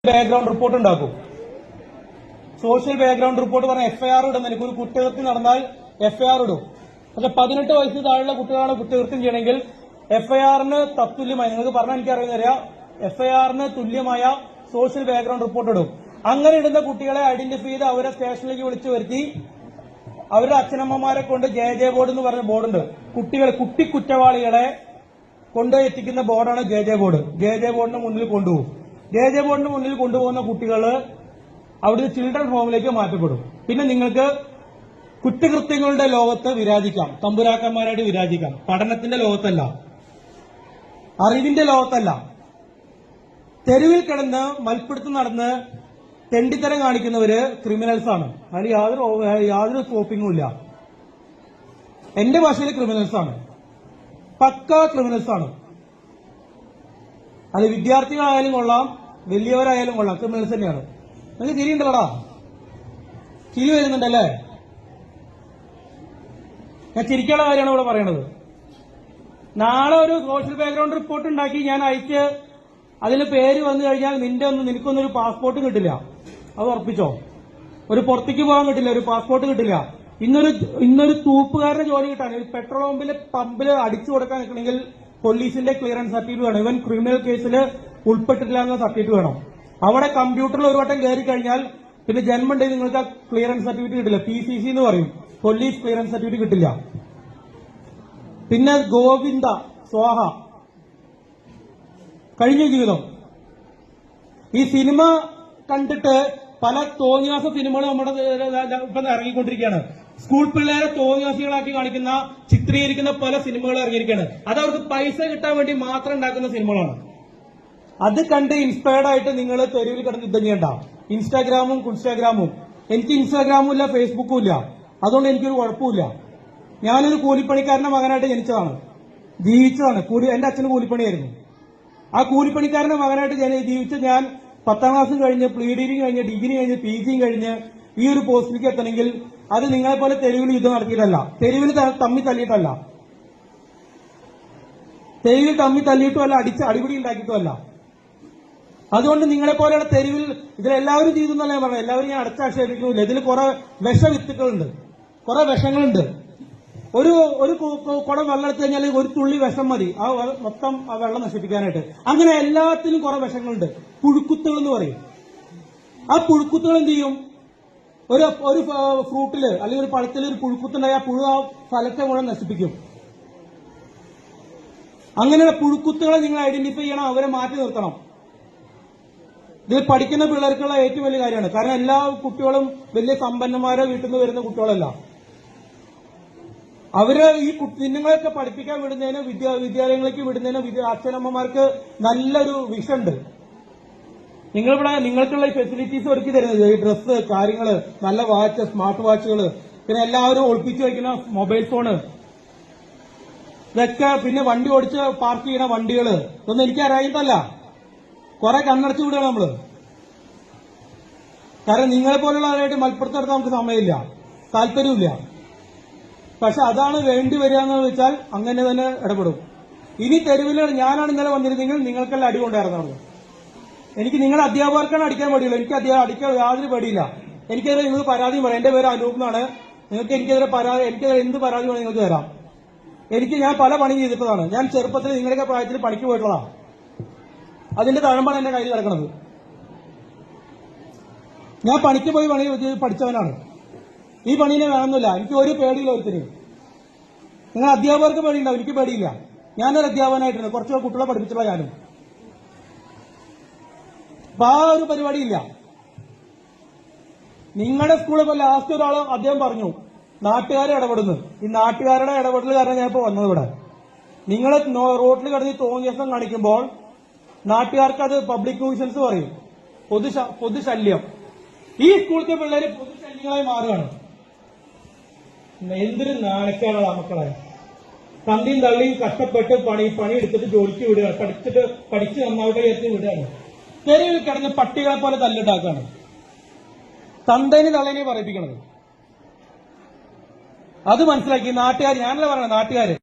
Background report ഉണ്ടാക്കും. Social background report പറഞ്ഞ FIR ഇടും. എനിക്കൊരു കുറ്റകൃത്യം നടന്നാൽ എഫ്ഐആർ ഇടും. പക്ഷെ 18 വയസ്സിന് താഴെയുള്ള കുട്ടികളാണ് കുറ്റകൃത്യം ചെയ്യണമെങ്കിൽ എഫ്ഐആറിന് തത്തുല്യമായി, നിങ്ങൾക്ക് പറഞ്ഞാൽ എനിക്കറിയുന്നറിയാം, എഫ്ഐആറിന് തുല്യമായ സോഷ്യൽ ബാക്ക്ഗ്രൗണ്ട് റിപ്പോർട്ട് ഇടും. അങ്ങനെ ഇടുന്ന കുട്ടികളെ ഐഡന്റിഫൈ ചെയ്ത് അവരെ സ്റ്റേഷനിലേക്ക് വിളിച്ചു വരുത്തി അവരുടെ അച്ഛനമ്മമാരെ കൊണ്ട് ജെ ബോർഡ് എന്ന് പറഞ്ഞ ബോർഡുണ്ട്. കുട്ടി കുറ്റവാളികളെ കൊണ്ടുപോയി എത്തിക്കുന്ന ബോർഡാണ് ജെ ബോർഡ്. ജെ ബോർഡിന് മുന്നിൽ കൊണ്ടുപോകും. ജെ ബോർഡിന് മുന്നിൽ കൊണ്ടുപോകുന്ന കുട്ടികൾ അവിടുന്ന് ചിൽഡ്രൻ ഹോമിലേക്ക് മാറ്റപ്പെടും. പിന്നെ നിങ്ങൾക്ക് കുറ്റകൃത്യങ്ങളുടെ ലോകത്ത് വിരാജിക്കാം, തമ്പുരാക്കന്മാരായിട്ട് വിരാജിക്കാം. പഠനത്തിന്റെ ലോകത്തല്ല, അറിവിന്റെ ലോകത്തല്ല. തെരുവിൽ കിടന്ന് മൽപ്പിടുത്തം നടന്ന് തെണ്ടിത്തരം കാണിക്കുന്നവര് ക്രിമിനൽസാണ്. അതിൽ യാതൊരു സ്കോപ്പിംഗും ഇല്ല. എന്റെ ഭാഷയിൽ ക്രിമിനൽസാണ്, പക്ക ക്രിമിനൽസാണ്. അത് വിദ്യാർത്ഥികളായാലും കൊള്ളാം, വലിയവരായാലും കൊള്ളാം, ക്രിമിനൽസ് തന്നെയാണ്. നിങ്ങൾക്ക് ചിരിയുണ്ടല്ലോടാ, ചിരി വരുന്നുണ്ടല്ലേ? ഞാൻ ചിരിക്കാനുള്ള കാര്യമാണ് ഇവിടെ പറയണത്. നാളെ ഒരു സോഷ്യൽ ബാക്ക്ഗ്രൗണ്ട് റിപ്പോർട്ട് ഉണ്ടാക്കി ഞാൻ അയച്ച് അതിന് പേര് വന്നു കഴിഞ്ഞാൽ നിനക്കൊന്നും ഒരു പാസ്പോർട്ട് കിട്ടില്ല. അത് ഉറപ്പിച്ചോ. ഒരു പുറത്തേക്ക് പോകാൻ കിട്ടില്ല, ഒരു പാസ്പോർട്ട് കിട്ടില്ല. ഇന്നൊരു തൂപ്പുകാരന്റെ ജോലി കിട്ടാൻ, പെട്രോൾ പമ്പിൽ അടിച്ചു കൊടുക്കാൻ നിൽക്കണമെങ്കിൽ പോലീസിന്റെ ക്ലിയറൻസ് സർട്ടിഫിക്കറ്റ് വേണം. ഇവൻ ക്രിമിനൽ കേസിൽ ഉൾപ്പെട്ടിട്ടില്ല എന്ന സർട്ടിഫിക്കറ്റ് വേണം. അവിടെ കമ്പ്യൂട്ടറിൽ ഒരു വട്ടം കയറി കഴിഞ്ഞാൽ പിന്നെ ജന്മമുണ്ടെങ്കിൽ നിങ്ങൾക്ക് ആ ക്ലിയറൻസ് സർട്ടിഫിക്കറ്റ് കിട്ടില്ല. PCC എന്ന് പറയും, പോലീസ് ക്ലിയറൻസ് സർട്ടിഫിക്കറ്റ് കിട്ടില്ല. പിന്നെ ഗോവിന്ദ സ്വാഹ കഴിഞ്ഞ ജീവിതം. ഈ സിനിമ കണ്ടിട്ട് പല തോന്നിയാസ സിനിമകൾ നമ്മുടെ ഇപ്പം ഇറങ്ങിക്കൊണ്ടിരിക്കുകയാണ്. സ്കൂൾ പിള്ളേരെ തോന്നിയാസികളാക്കി കാണിക്കുന്ന, ചിത്രീകരിക്കുന്ന പല സിനിമകൾ ഇറങ്ങിയിരിക്കുകയാണ്. അത് അവർക്ക് പൈസ കിട്ടാൻ വേണ്ടി മാത്രം ഉണ്ടാക്കുന്ന സിനിമകളാണ്. അത് കണ്ട് ഇൻസ്പയർഡ് ആയിട്ട് നിങ്ങൾ തെരുവിൽ കിടന്ന് യുദ്ധം ചെയ്യണ്ട. ഇൻസ്റ്റാഗ്രാമും എനിക്ക് ഇൻസ്റ്റാഗ്രാമും ഇല്ല, ഫേസ്ബുക്കും ഇല്ല. അതുകൊണ്ട് എനിക്കൊരു കുഴപ്പമില്ല. ഞാനൊരു കൂലിപ്പണിക്കാരന്റെ മകനായിട്ട് ജനിച്ചതാണ്, ജീവിച്ചതാണ്. എന്റെ അച്ഛന് കൂലിപ്പണിയായിരുന്നു. ആ കൂലിപ്പണിക്കാരന്റെ മകനായിട്ട് ജീവിച്ച് ഞാൻ 10ാം ക്ലാസ് കഴിഞ്ഞ്, പ്രീ കഴിഞ്ഞ്, ഡിഗ്രി കഴിഞ്ഞ്, PG കഴിഞ്ഞ് ഈ ഒരു പോസ്റ്റിലേക്ക് എത്തണമെങ്കിൽ അത് നിങ്ങളെപ്പോലെ തെരുവിൽ യുദ്ധം നടത്തിയിട്ടല്ല, തെരുവിൽ തമ്മി തല്ലിയിട്ടല്ല, തെരുവിൽ തമ്മി തല്ലിയിട്ടുമല്ല, അടിപിടി ഉണ്ടാക്കിയിട്ടുമല്ല. അതുകൊണ്ട് നിങ്ങളെപ്പോലെയുള്ള തെരുവിൽ ഇതിലെല്ലാവരും ചെയ്തു എന്നല്ല ഞാൻ പറഞ്ഞത്. എല്ലാവരും ഞാൻ അടച്ചാക്ഷേപിക്കുന്നില്ല. ഇതിൽ കുറെ വിഷവിത്തുക്കളുണ്ട്, കുറെ വിഷങ്ങളുണ്ട്. ഒരു കുടം വെള്ളം എടുത്തു കഴിഞ്ഞാൽ ഒരു തുള്ളി വിഷം മതി ആ മൊത്തം ആ വെള്ളം നശിപ്പിക്കാനായിട്ട്. അങ്ങനെ എല്ലാത്തിനും കുറെ വിഷങ്ങളുണ്ട്. പുഴുക്കുത്തുകൾ എന്ന് പറയും. ആ പുഴുക്കുത്തുകൾ എന്ത് ചെയ്യും? ഒരു ഫ്രൂട്ടില് അല്ലെങ്കിൽ ഒരു പഴത്തിൽ ഒരു പുഴുക്കുത്തുണ്ടായി ആ പുഴു ആ ഫലത്തെ മുഴുവൻ നശിപ്പിക്കും. അങ്ങനെയുള്ള പുഴുക്കുത്തുകളെ നിങ്ങൾ ഐഡന്റിഫൈ ചെയ്യണം, അവരെ മാറ്റി നിർത്തണം. ഇത് പഠിക്കുന്ന പിള്ളേർക്കുള്ള ഏറ്റവും വലിയ കാര്യമാണ്. കാരണം എല്ലാ കുട്ടികളും വലിയ സമ്പന്നന്മാരെ വീട്ടിൽ നിന്ന് വരുന്ന കുട്ടികളല്ല. അവര് ഈ കുഞ്ഞുങ്ങളെയൊക്കെ പഠിപ്പിക്കാൻ വിടുന്നതിന്, വിദ്യാലയങ്ങളിലേക്ക് വിടുന്നതിന് അച്ഛനമ്മമാർക്ക് നല്ലൊരു വിഷനുണ്ട്. നിങ്ങൾക്കുള്ള ഈ ഫെസിലിറ്റീസ് ഒരുക്കി തരുന്നത്, ഈ ഡ്രസ്സ്, കാര്യങ്ങള്, നല്ല വാച്ച്, സ്മാർട്ട് വാച്ചുകള്, പിന്നെ എല്ലാവരും ഒളിപ്പിച്ചു വയ്ക്കുന്ന മൊബൈൽ ഫോണ്, ഇതൊക്കെ, പിന്നെ വണ്ടി ഓടിച്ച് പാർക്ക് ചെയ്യുന്ന വണ്ടികള്, ഇതൊന്നും എനിക്ക് അറിയാത്തല്ല. കുറെ കണ്ണടച്ചു വിടുകയാണ് നമ്മള്. കാരണം നിങ്ങളെ പോലുള്ളവരായിട്ട് മൽപ്പുറത്തെടുത്ത് നമുക്ക് സമയമില്ല, താല്പര്യമില്ല. പക്ഷെ അതാണ് വേണ്ടി വരിക എന്ന് വെച്ചാൽ അങ്ങനെ തന്നെ ഇടപെടും. ഇനി തെരുവിൽ ഞാനാണ് ഇന്നലെ വന്നിരുന്നെങ്കിൽ നിങ്ങൾക്കെല്ലാം അടി കൊണ്ടായിരുന്നു. എനിക്ക് നിങ്ങളുടെ അധ്യാപകർക്കാണ് അടിക്കാൻ പേടിയുള്ളൂ. എനിക്ക് അടിക്കാൻ യാതൊരു പേടിയില്ല. എനിക്കെതിരെ നിങ്ങൾ പരാതിയും പറയാം. എന്റെ പേര് അനൂപ് എന്നാണ്. നിങ്ങൾക്ക് എനിക്കെതിരെ എന്ത് പരാതി വേണം നിങ്ങൾക്ക് തരാം. ഞാൻ പല പണി ചെയ്തിട്ടതാണ്. ഞാൻ ചെറുപ്പത്തിൽ നിങ്ങളുടെയൊക്കെ പ്രായത്തിൽ പണിക്ക് പോയിട്ടുള്ളതാണ്. അതിന്റെ തഴമ്പാണ് എന്റെ കയ്യിൽ കിടക്കുന്നത്. ഞാൻ പണിക്ക് പോയി പണി പഠിച്ചവനാണ്. ഈ പണീനെ വേണമെന്നില്ല. എനിക്ക് ഒരു പേടിയില്ല ഒരുത്തിന്. നിങ്ങൾ അധ്യാപകർക്ക് പേടിയുണ്ടാവും, എനിക്ക് പേടിയില്ല. ഞാനൊരു അധ്യാപകനായിട്ടുണ്ട്, കുറച്ച് കുട്ടികളെ പഠിപ്പിച്ചുള്ള ഞാനും. അപ്പൊ ആ ഒരു പരിപാടിയില്ല. നിങ്ങളുടെ സ്കൂളിൽ ഇപ്പൊ ലാസ്റ്റ് ഒരാള് അദ്ദേഹം പറഞ്ഞു നാട്ടുകാരെ ഇടപെടുന്നു. ഈ നാട്ടുകാരുടെ ഇടപെടൽ കാരണം ഞാൻ ഇപ്പൊ വന്നത് ഇവിടെ. നിങ്ങൾ റോഡിൽ കിടന്ന് തോന്നിയസം കാണിക്കുമ്പോൾ നാട്ടുകാർക്ക് അത് പബ്ലിക് ന്യൂസൻസ് പറയും, പൊതുശല്യം. ഈ സ്കൂളിലെ പിള്ളേര് പൊതുശല്യങ്ങളായി മാറുകയാണ്. എന്തൊരു നാണക്കേടാണ് മക്കളെ. തന്തിയും തള്ളിയും കഷ്ടപ്പെട്ട് പണി എടുത്തിട്ട് ജോലിക്ക് വിടുകയാണ്, പഠിച്ച് നന്നാവട്ടെ വിചാരിച്ച് വിടുകയാണ്. തെരുവിൽ കിടന്ന് പട്ടികളെ പോലെ തല്ലിട്ടാക്കാണ്. തന്തേനെ തള്ളേനെ പറയിപ്പിക്കണത്. അത് മനസ്സിലാക്കി നാട്ടുകാർ, ഞാനല്ല പറയണത്, നാട്ടുകാര്